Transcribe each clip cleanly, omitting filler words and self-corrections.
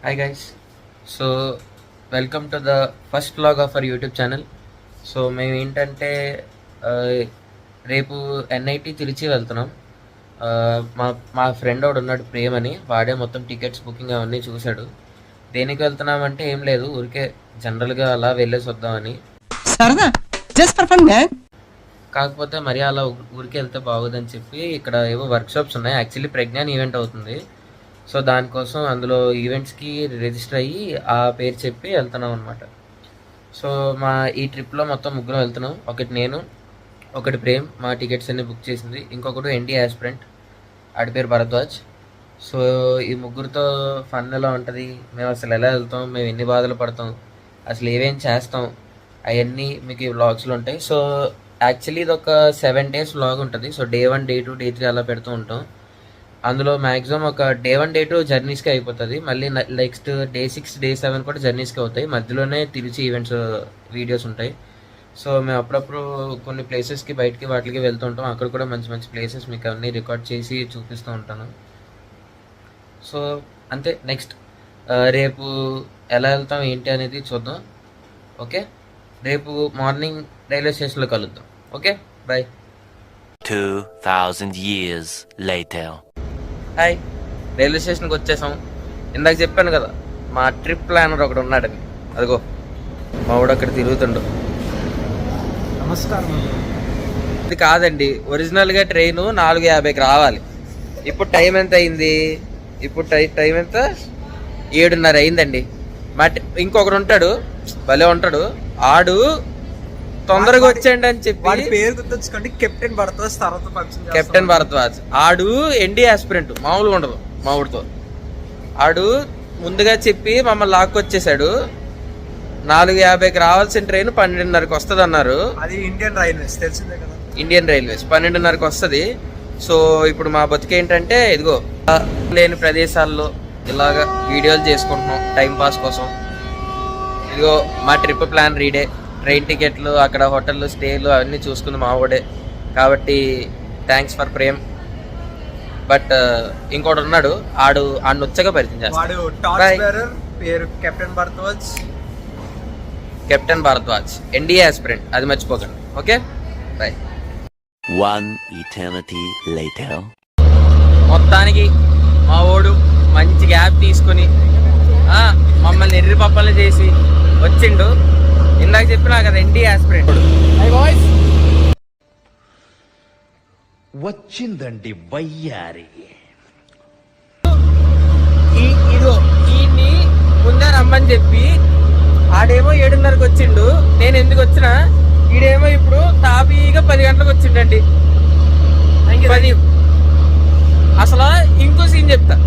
Hi guys. So welcome to the first vlog of our YouTube channel. So మేము ఏంటంటే రేపు NIT తిరిచి వెళ్తున్నాం. మా మా ఫ్రెండ్ ఒకడు ఉన్నాడు, ప్రేమ్ అని. వాడే మొత్తం టికెట్స్ బుకింగ్ అవన్నీ చూశాడు. దేనికి వెళ్తున్నామంటే ఏం లేదు, ఊరికే జనరల్గా అలా వెళ్ళేసి వద్దామని. కాకపోతే మరి అలా ఊరికి వెళ్తే బాగోదని చెప్పి ఇక్కడ ఏవో వర్క్షాప్స్ ఉన్నాయి. యాక్చువల్లీ ప్రజ్ఞాన్ ఈవెంట్ అవుతుంది. సో దానికోసం అందులో ఈవెంట్స్కి రిజిస్టర్ అయ్యి ఆ పేరు చెప్పి వెళ్తున్నాం అనమాట. సో మా ఈ ట్రిప్లో మొత్తం ముగ్గురం వెళ్తున్నాం. ఒకటి నేను, ఒకటి ప్రేమ్, మా టికెట్స్ అన్ని బుక్ చేసింది. ఇంకొకటి ఎన్డీ ఆస్పిరెంట్, ఆడి పేరు భరద్వాజ్. సో ఈ ముగ్గురితో ఫన్ ఎలా ఉంటుంది, మేము అసలు ఎలా వెళ్తాం, మేము ఎన్ని బాధలు పడతాం, అసలు ఏమేం చేస్తాం, అవన్నీ మీకు ఈ వ్లాగ్స్లో ఉంటాయి. సో యాక్చువల్లీ ఇది ఒక 7 days వ్లాగ్ ఉంటుంది. సో Day 1, Day 2, Day 3 అలా పెడుతూ ఉంటాం. అందులో మ్యాక్సిమం ఒక Day 1, Day 2 జర్నీస్కి అయిపోతుంది. మళ్ళీ నెక్స్ట్ Day 6, Day 7 కూడా జర్నీస్కి అవుతాయి. మధ్యలోనే తిరిచి ఈవెంట్స్ వీడియోస్ ఉంటాయి. సో మేము అప్పుడప్పుడు కొన్ని ప్లేసెస్కి బయటికి వాటికి వెళ్తూ ఉంటాం. అక్కడ కూడా మంచి మంచి ప్లేసెస్ మీకు అన్నీ రికార్డ్ చేసి చూపిస్తూ ఉంటాను. సో అంతే. నెక్స్ట్ రేపు ఎలా వెళ్తాం ఏంటి అనేది చూద్దాం. ఓకే, రేపు మార్నింగ్ రైల్వే స్టేషన్లో కలుద్దాం. Okay, bye. 2000 years later. Hi, railway స్టేషన్కి వచ్చేసాం. ఇందాక చెప్పాను కదా మా ట్రిప్ ప్లానర్ ఒకడు ఉన్నాడని. అదిగో మా వాడు అక్కడ తిరుగుతుండు. నమస్కారం. ఇది కాదండి, ఒరిజినల్గా ట్రైన్ 4:50కి రావాలి. ఇప్పుడు టైం ఎంత అయింది? ఇప్పుడు టైం ఎంత? 7:30 అయిందండి. మా ఇంకొకడు ఉంటాడు, భలే ఉంటాడు. ఆడు తొందరగా వచ్చేయండి అని చెప్పి పేరు గుర్తుంచుకోండి, కెప్టెన్ భరద్వాజ్. కెప్టెన్ భరద్వాజ్. ఆడు ఎన్డీ ఆస్పిరెంట్, మామూలుగా ఉండదు మా ఊడితో. ఆడు ముందుగా చెప్పి మమ్మల్ని లాక్కొచ్చేసాడు. 4:50కి రావాల్సిన ట్రైన్ 12:30కి వస్తుంది అన్నారు. అది ఇండియన్ రైల్వేస్, తెలిసిందే కదా. ఇండియన్ రైల్వేస్ 12:30కి వస్తుంది. సో ఇప్పుడు మా బతుకేంటంటే ఇదిగో లేని ప్రదేశాల్లో ఇలాగ వీడియోలు చేసుకుంటున్నాం టైంపాస్ కోసం. ఇదిగో మా ట్రిప్ ప్లాన్ రీడే, ట్రైన్ టికెట్లు, అక్కడ హోటళ్ళు, స్టేలు అవన్నీ చూసుకుంది మా వాడే. కాబట్టి థ్యాంక్స్ ఫర్ ప్రేమ్. బట్ ఇంకోటి ఉన్నాడు, ఆడు నొచ్చగా పరిచయం చేస్తాడు. పేరు captain Bharadwaj. Captain Bharadwaj, ND aspirant, అది మర్చిపోకండి. Okay, bye. One eternity later. మొత్తానికి మా వాడు మంచి గ్యాప్ తీసుకుని మమ్మల్ని ఎర్రి పప్పలు చేసి వచ్చిండు. ఇందాక చెప్పినా కదా ఎన్డీ ఆస్పిరెంట్. వచ్చిందండి వయ్యారి. ఇదో ఈయన్ని ముందే రమ్మని చెప్పి ఆడేమో 7:30కి వచ్చిండు. నేను ఎందుకు వచ్చినా, ఈడేమో ఇప్పుడు తాపీగా 10 గంటలకు వచ్చిండండి. అసలు ఇంకో సీన్ చెప్తా.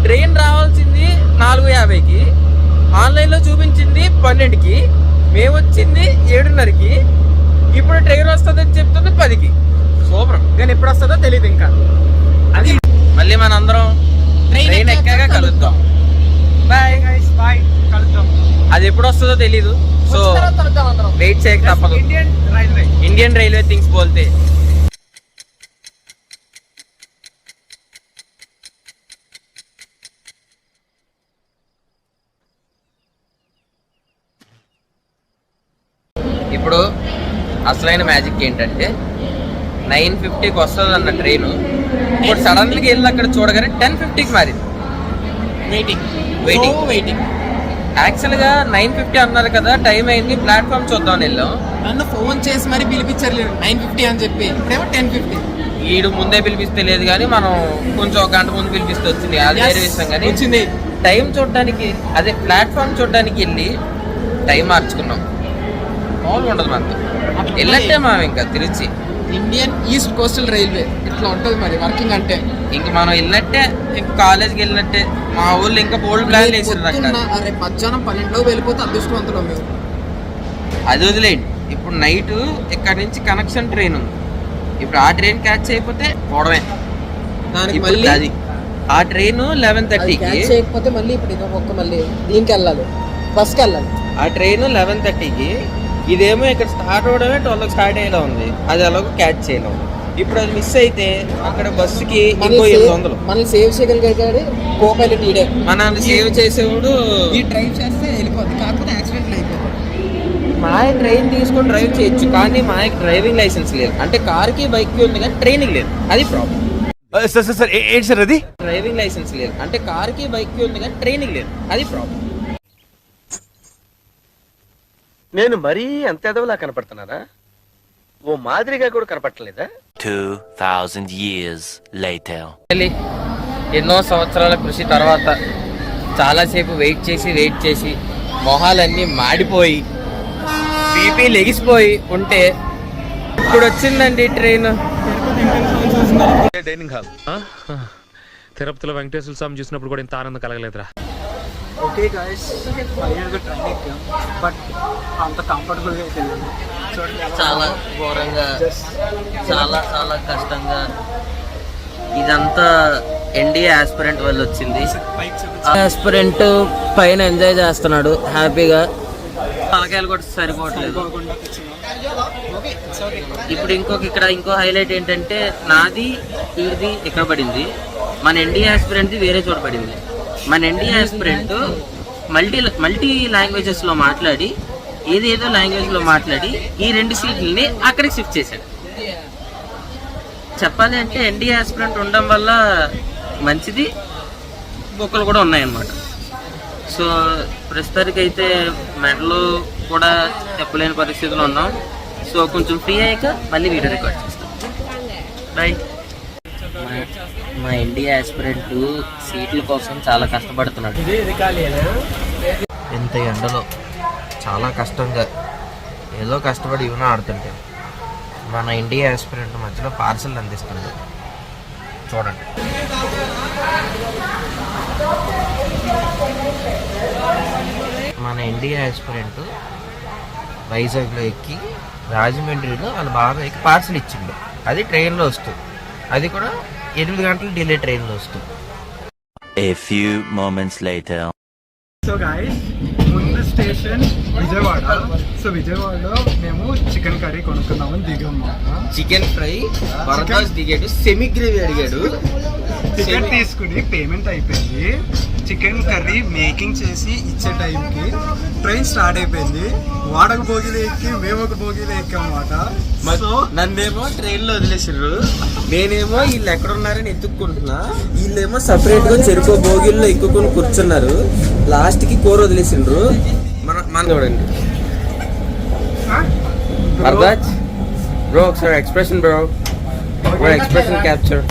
ట్రైన్ రావాల్సింది 4:50కి, ఆన్లైన్లో చూపించింది 12కి, మేము వచ్చింది 7:30కి. ఇప్పుడు ట్రైన్ వస్తుందని చెప్తుంది 10కి. సూపర్. కానీ ఎప్పుడు వస్తుందో తెలియదు ఇంకా. అది మళ్ళీ మనందరం ట్రైన్ ఎక్కాక కలుద్దాం. Bye guys, bye. కలుద్దాం. అది ఎప్పుడు వస్తుందో తెలీదు. సో వెయిట్ చేయక తప్పదు. ఇండియన్ రైల్వే థింగ్స్ బోల్తే. ఇప్పుడు అసలైన మ్యాజిక్ ఏంటంటే 9:50కి వస్తుంది అన్న ట్రైను ఇప్పుడు సడన్గా వెళ్ళి అక్కడ చూడగానే 10:50కి మారింది. వెయిటింగ్. యాక్చువల్గా 9:50 అన్నారు కదా, టైం అయింది, ప్లాట్ఫామ్ చూద్దాం వెళ్ళాం. నన్ను ఫోన్ చేసి మరి పిలిపించారు 9:50 అని చెప్పి. ఇప్పుడేమో 10:50. ఈడు ముందే పిలిపిస్తే లేదు కానీ మనం కొంచెం ఒక గంట ముందు పిలిపిస్తే వచ్చింది. అది వేరే విషయం. కానీ వచ్చింది టైం చూడడానికి, అదే ప్లాట్ఫామ్ చూడడానికి వెళ్ళి టైం మార్చుకున్నాం. మామూలుగా ఉండదు మనతో. వెళ్ళట్టే మనం ఇంకా తిరిచి ఇండియన్ ఈస్ట్ కోస్టల్ రైల్వే ఇట్లా ఉంటుంది మరి వర్కింగ్ అంటే. ఇంక మనం వెళ్ళినట్టే, ఇంక కాలేజ్కి వెళ్ళినట్టే. మా ఊళ్ళో ఇంకా బోల్డ్ ప్లాన్ వేసారు. అరే మధ్యాహ్నం 12 వెళ్ళిపోతే అదృష్టవంతులం మేము. అది వదిలేండి. ఇప్పుడు నైట్ ఇక్కడ నుంచి కనెక్షన్ ట్రైన్ ఉంది. ఇప్పుడు ఆ ట్రైన్ క్యాచ్ అయిపోతే పోవడమే. దానికి మళ్ళీ అది ఆ ట్రైన్ 11:30కి చేయకపోతే మళ్ళీ ఇప్పుడు ఇంకొక మళ్ళీ దీనికి వెళ్ళాలి, బస్కి వెళ్ళాలి. ఆ ట్రైన్ 11:30కి, ఇదేమో ఇక్కడ స్టార్ట్ అవడమే 12కి స్టార్ట్ అయ్యేలా ఉంది. అది అలాగో క్యాచ్ చేయలేము. ఇప్పుడు అది మిస్ అయితే అక్కడ బస్సుకి ఇంకో 800. మనం సేవ్ చేయగలిగాడు కో పైలట్ ఈడే. మనల్ని సేవ్ చేసేవాడు ఈ డ్రైవ్ చేస్తే వెళ్ళిపోద్ది, కాకపోతే యాక్సిడెంట్లు అయిపోతుంది. మాయ ట్రైన్ తీసుకొని డ్రైవ్ చేయొచ్చు, కానీ మాయకి డ్రైవింగ్ లైసెన్స్ లేదు. అంటే కార్కి బైక్కి ఉంది కానీ ట్రైనింగ్ లేదు, అది ప్రాబ్లం. సార్ ఏంటి సార్ అది? డ్రైవింగ్ లైసెన్స్ లేదు, అంటే కార్కి బైక్కి ఉంది కానీ ట్రైనింగ్ లేదు, అది ప్రాబ్లం. నేను మరీ అంత ఎదవలా కనపడుతున్నారా? ఓ మాదిరిగా కూడా కనపడలేదా? 2000 years later. ఎన్నో సంవత్సరాల కృషి తర్వాత చాలాసేపు వెయిట్ చేసి మొహాలన్నీ మాడిపోయి బీపీ లెగిసిపోయి ఉంటే ఇప్పుడు వచ్చిందండి ట్రైన్. డైనింగ్ హాల్ తిరుపతిలో వెంకటేశ్వర స్వామి చూసినప్పుడు కూడా ఇంత ఆనందం కలగలేదురా. ఓకే గాయస్, ఫైనల్గా ట్రైన్ ఎక్కాం, బట్ అంత కంఫర్టబుల్గా అయితే లేదు. చూడండి చాలా ఘోరంగా, చాలా చాలా కష్టంగా. ఇదంతా ఎన్డీఏ ఆస్పిరెంట్ వల్ల వచ్చింది. ఆస్పిరెంట్ పైన ఎంజాయ్ చేస్తున్నాడు హ్యాపీగా, తలకాయలు కూడా సరిపోవట్లేదు. ఇప్పుడు ఇంకో హైలైట్ ఏంటంటే నాది ఇది ఇక్కడ పడింది, మన ఎన్డీఏ ఆస్పిరెంట్ది వేరే చోట పడింది. మన ఎన్డీఏ ఆస్పిరెంట్ మల్టీ లాంగ్వేజెస్లో మాట్లాడి ఏదేదో లాంగ్వేజ్లో మాట్లాడి ఈ 2 సీట్లని అక్కడికి షిఫ్ట్ చేశాడు. చెప్పాలి అంటే ఎన్డీఏ ఆస్పిరెంట్ ఉండడం వల్ల మంచిది, బొక్కలు కూడా ఉన్నాయన్నమాట. సో ప్రస్తుతానికి అయితే మెడలో కూడా చెప్పలేని పరిస్థితిలో ఉన్నాం. సో కొంచెం ఫ్రీ అయ్యాక మళ్ళీ వీడియో రికార్డ్ చేస్తాం. బాయ్. మా ఎన్డీఏ ఆస్పిరెంట్ సీట్ల కోసం చాలా కష్టపడుతున్నాడు. ఎంత ఎండలో చాలా కష్టంగా ఏదో కష్టపడి ఇవన్నీ ఆడుతుంటే మన ఎన్డీఏ ఆస్పిరెంట్ మధ్యలో పార్సల్ అందిస్తుంది. చూడండి. మన ఎన్డీఏ ఆస్పిరెంట్ వైజాగ్లో ఎక్కి రాజమండ్రిలో వాళ్ళ బాబాయ్కి పార్సల్ ఇచ్చిండు. అది ట్రైన్లో వస్తుంది, అది కూడా 8 గంటలు డిలే ట్రైన్లో వస్తుంది. A few moments later. So guys, ముందు స్టేషన్ విజయవాడ. సో విజయవాడలో మేము చికెన్ కర్రీ కొనుక్కున్నామని దిగాము. చికెన్ ఫ్రై వరదాస్ దిగాడు, సెమీ గ్రేవీ అడిగాడు. టికెట్ తీసుకుని పేమెంట్ అయిపోయింది. చికెన్ కర్రీ మేకింగ్ చేసి ఇచ్చే టైంకి ట్రైన్ స్టార్ట్ అయిపోయింది. వాడక భోగిలో ఎక్కి మేము ఒక భోగిలో ఎక్కామన్నమాట. సో నన్నేమో ట్రైన్ లో వదిలేసారు, నేనేమో వీళ్ళు ఎక్కడున్నారని ఎత్తుక్కుంటున్నా, వీళ్ళేమో సపరేట్ గా చెరుకు భోగిల్లో ఎక్కుకొని కూర్చున్నారు. లాస్ట్ కి కూర వదిలేసిండ్రు. మన చూడండి వరదాజ్ బ్రో, ఒకసారి ఎక్స్ప్రెషన్ బ్రో, ఎక్స్ప్రెషన్ క్యాప్చర్.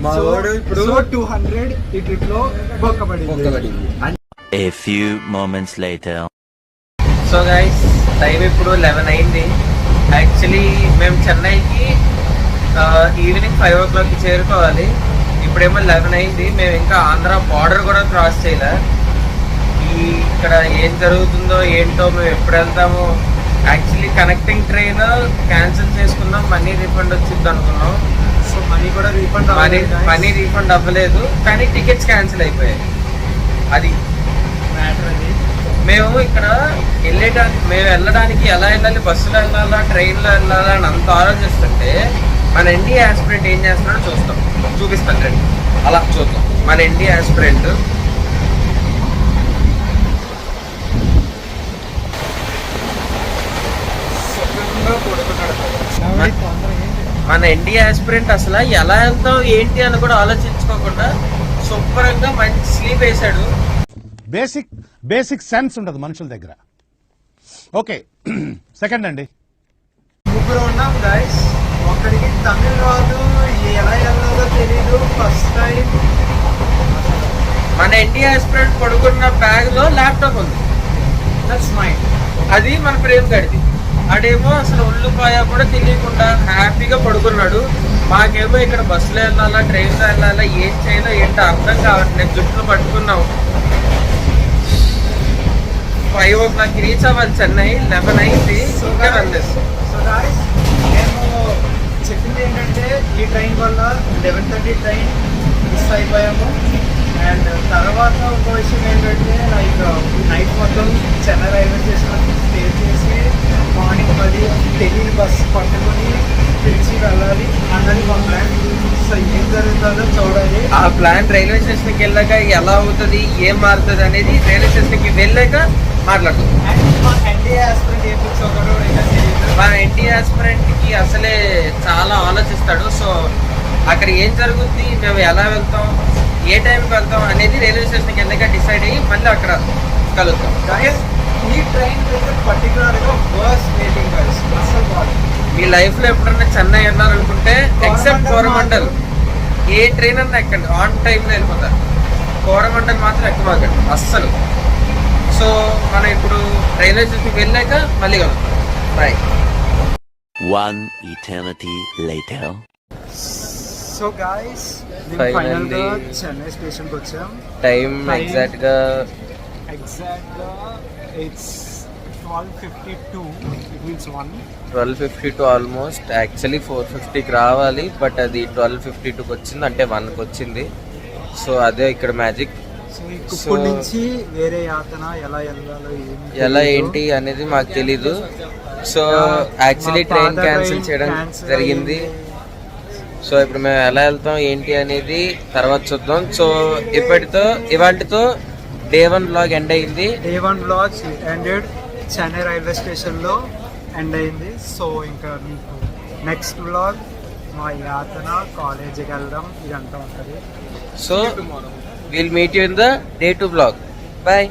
మా వాడు ఇప్పుడు 200 ఈ ట్రిప్ లో బొక్కబడింది. A few moments later. So guys, time ఇప్పుడు 11 అయింది. యాక్చువల్లీ మేము చెన్నైకి ఈవినింగ్ 5 o'clock చేరుకోవాలి. ఇప్పుడేమో 11 అయింది. మేము ఇంకా ఆంధ్ర బార్డర్ కూడా క్రాస్ చేయలే. ఇక్కడ ఏం జరుగుతుందో ఏంటో, మేము ఎప్పుడు వెళ్తామో. యాక్చువల్లీ కనెక్టింగ్ ట్రైన్ క్యాన్సిల్ చేసుకున్నాం, మనీ రీఫండ్ వచ్చింది అనుకున్నాం. సో మనీ కూడా రీఫండ్ మనీ రీఫండ్ అవ్వలేదు, కానీ టికెట్స్ క్యాన్సిల్ అయిపోయాయి. అది మ్యాటర్. అది మేము ఇక్కడ మేము వెళ్ళడానికి ఎలా వెళ్ళాలి, బస్సులో వెళ్ళాలా ట్రైన్లో వెళ్ళాలా అని అంత ఆలోచిస్తుంటే మన ఎన్డీఏ ఆస్పిరెంట్ ఏం చేస్తున్నాడో చూపిస్తాను రండి. అలా చూద్దాం. మన ఎన్డీఏ ఆస్పిరెంట్ మన ఎన్డీఏ ఆస్పిరెంట్ అసలు ఎలా వెళ్తాం ఏంటి అని కూడా ఆలోచించుకోకుండా శుభ్రంగా మంచి స్లీప్ వేసాడు. బేసిక్ సెన్స్ ఉండదు మనుషుల దగ్గర. ఓకే, సెకండ్ అండి. ముగ్గురు ఉన్నాం గైస్. ఒక్కడికి తమిళ రాదు, ఎలా వెళ్ళాలో తెలీదు. ఫస్ట్ టైం మన ఎన్డీఏ ఆస్పిరెంట్ పడుకున్న బ్యాగ్ లో ల్యాప్టాప్ ఉంది. That's mind. అది మన ప్రేమ్ గడిది. అడేమో అసలు ఉల్లిపాయ కూడా తెలియకుండా హ్యాపీగా పడుకున్నాడు. మాకేమో ఇక్కడ బస్సులో వెళ్ళాలా ట్రైన్లో వెళ్ళాలా ఏం చేయాలో ఏంటో అర్థం కావట్లేదు. జుట్టును పట్టుకున్నాం. 5 o'clock రీచ్ అవ్వాలి చెన్నై. 11 అయింది, ఇంకా వెళ్ళలేదు. సో గాయ్స్, మేము చెప్పింది ఏంటంటే ఈ ట్రైన్ వల్ల 11:30 ట్రైన్ మిస్ అయిపోయాము. అండ్ తర్వాత ఇంకో విషయం ఏంటంటే నైట్ మొత్తం చెన్నై రైల్వే స్టేషన్లో స్టే చేసి మార్నింగ్ 10 ఢిల్లీ బస్ పట్టుకొని పిలిచి వెళ్ళాలి అన్నది మా ప్లాన్. సో ఏం జరుగుతుందో చూడాలి. ఆ ప్లాన్ రైల్వే స్టేషన్కి వెళ్ళాక ఎలా అవుతుంది, ఏం మారుతుంది అనేది రైల్వే స్టేషన్కి వెళ్ళాక మాట్లాడుతుంది. అండ్ మా ఎన్డీఏ ఆస్పిరెంట్ ఏ పిక్స్ ఒకరు ఇంకా తెలియదు. మా ఎన్టీఏ ఆస్పిరెంట్కి అసలే చాలా ఆలోచిస్తాడు. సో అక్కడ ఏం జరుగుతుంది, మేము ఎలా వెళ్తాం, ఏ టైంకి వెళ్తాం అనేది రైల్వే స్టేషన్కి వెళ్ళాక డిసైడ్ అయ్యి మళ్ళీ అక్కడ కలుద్దాం. గైస్ ఈ ట్రైన్ అయితే పర్టికులర్గా బస్ వెయిటింగ్ గైస్ అసలు కాదు. మీ లైఫ్లో ఎప్పుడన్నా చెన్నై వెళ్ళాలనుకుంటే ఎక్సెప్ట్ కోరమండల్ ఏ ట్రైన్ అన్నా ఎక్కండి, ఆన్ టైంలో వెళ్ళిపోతారు. కోరమండల్ మాత్రం ఎక్కమాకండి అస్సలు. సో మనం ఇప్పుడు రైల్వే స్టేషన్కి వెళ్ళాక మళ్ళీ కలుద్దాం. Bye. One eternity later. So guys Finally. ఫైనల్గా చెన్నై స్టేషన్కి వచ్చాం. టైం ఎగ్జాక్ట్గా ఎగ్జాక్ట్గా it's 12:52. It means 1. 12:52 almost. Actually 4:50కి రావాలి, బట్ అది 12:52కి వచ్చింది, అంటే 1కి వచ్చింది. సో అదే ఇక్కడ మ్యాజిక్. సో ఇప్పటి నుంచి వేరే యాతన ఎలా ఏంటి అనేది మాకు తెలీదు. సో యాక్చువల్లీ ట్రైన్ క్యాన్సిల్ చేయడం జరిగింది. సో ఇప్పుడు మేము ఎలా వెళ్తాం ఏంటి అనేది తర్వాత చూద్దాం. సో ఇవాళతో డే 1 బ్లాగ్ ఎండ్ అయింది. Day 1 blog ended Chennai railway స్టేషన్లో ఎండ్ అయింది. సో ఇంకా మీకు నెక్స్ట్ బ్లాగ్ మా యాతన, కాలేజీకి వెళ్ళడం ఇదంతా ఉంటుంది. So will meet you in the day 2 blog. Bye.